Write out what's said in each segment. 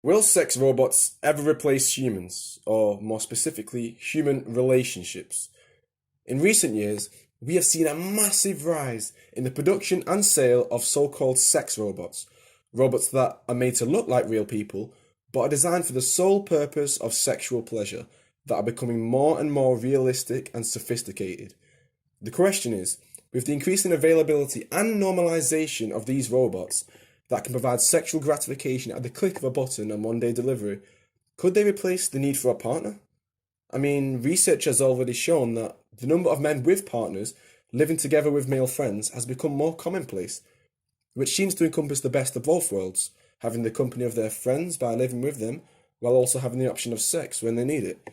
Will sex robots ever replace humans, or more specifically, human relationships? In recent years, we have seen a massive rise in the production and sale of so-called sex robots, robots that are made to look like real people, but are designed for the sole purpose of sexual pleasure, that are becoming more and more realistic and sophisticated. The question is, with the increasing availability and normalization of these robots that can provide sexual gratification at the click of a button and one-day delivery, could they replace the need for a partner? I mean, research has already shown that the number of men with partners living together with male friends has become more commonplace, which seems to encompass the best of both worlds, having the company of their friends by living with them, while also having the option of sex when they need it.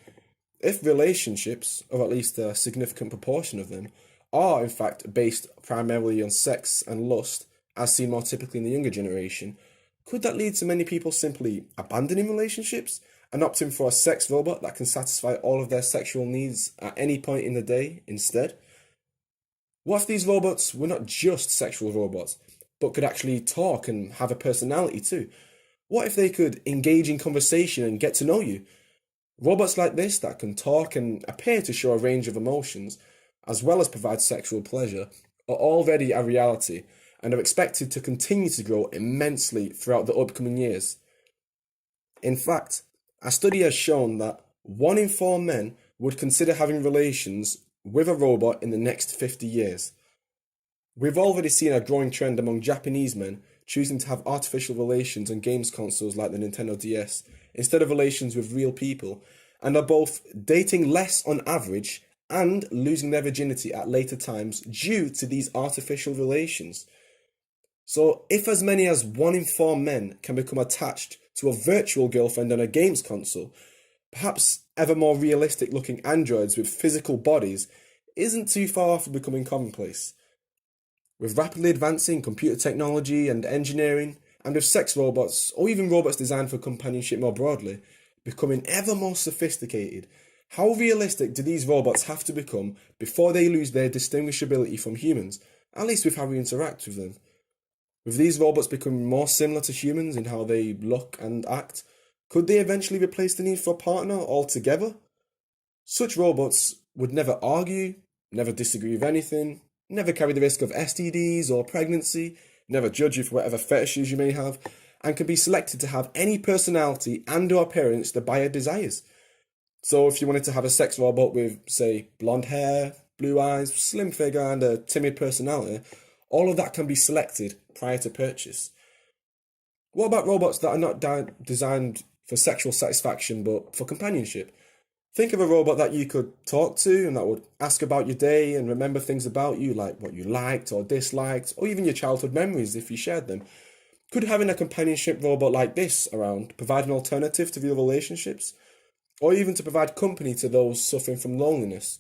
If relationships, or at least a significant proportion of them, are in fact based primarily on sex and lust, as seen more typically in the younger generation, could that lead to many people simply abandoning relationships and opting for a sex robot that can satisfy all of their sexual needs at any point in the day instead? What if these robots were not just sexual robots, but could actually talk and have a personality too? What if they could engage in conversation and get to know you? Robots like this that can talk and appear to show a range of emotions, as well as provide sexual pleasure, are already a reality and are expected to continue to grow immensely throughout the upcoming years. In fact, a study has shown that 1 in 4 men would consider having relations with a robot in the next 50 years. We've already seen a growing trend among Japanese men choosing to have artificial relations on games consoles like the Nintendo DS instead of relations with real people, and are both dating less on average and losing their virginity at later times due to these artificial relations. So, if as many as 1 in 4 men can become attached to a virtual girlfriend on a games console, perhaps ever more realistic looking androids with physical bodies isn't too far off of becoming commonplace. With rapidly advancing computer technology and engineering, and with sex robots, or even robots designed for companionship more broadly, becoming ever more sophisticated, how realistic do these robots have to become before they lose their distinguishability from humans, at least with how we interact with them? With these robots becoming more similar to humans in how they look and act, could they eventually replace the need for a partner altogether? Such robots would never argue, never disagree with anything, never carry the risk of STDs or pregnancy, never judge you for whatever fetishes you may have, and can be selected to have any personality and or appearance the buyer desires. So if you wanted to have a sex robot with, say, blonde hair, blue eyes, slim figure, and a timid personality, all of that can be selected prior to purchase. What about robots that are not designed for sexual satisfaction but for companionship? Think of a robot that you could talk to and that would ask about your day and remember things about you, like what you liked or disliked, or even your childhood memories if you shared them. Could having a companionship robot like this around provide an alternative to real relationships? Or even to provide company to those suffering from loneliness,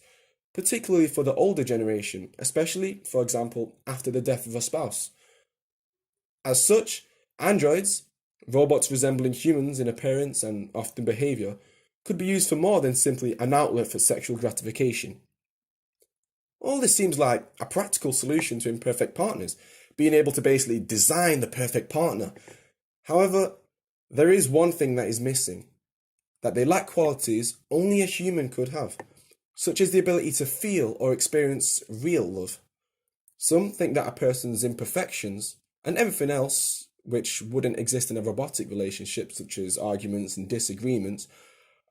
particularly for the older generation, especially, for example, after the death of a spouse? As such, androids, robots resembling humans in appearance and often behavior, could be used for more than simply an outlet for sexual gratification. All this seems like a practical solution to imperfect partners, being able to basically design the perfect partner. However, there is one thing that is missing, that they lack qualities only a human could have, such as the ability to feel or experience real love. Some think that a person's imperfections and everything else, which wouldn't exist in a robotic relationship, such as arguments and disagreements,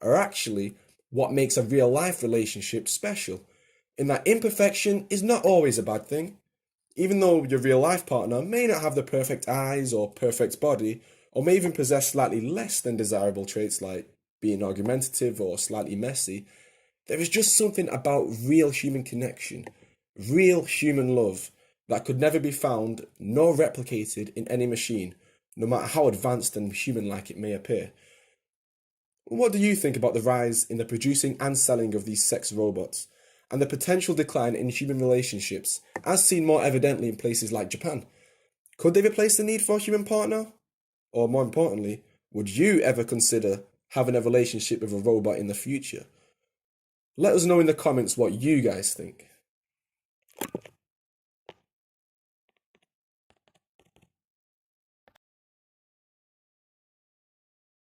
are actually what makes a real life relationship special, in that imperfection is not always a bad thing. Even though your real life partner may not have the perfect eyes or perfect body, or may even possess slightly less than desirable traits like being argumentative or slightly messy, there is just something about real human connection, real human love, that could never be found nor replicated in any machine, no matter how advanced and human-like it may appear. What do you think about the rise in the producing and selling of these sex robots, and the potential decline in human relationships, as seen more evidently in places like Japan? Could they replace the need for a human partner? Or more importantly, would you ever consider having a relationship with a robot in the future? Let us know in the comments what you guys think.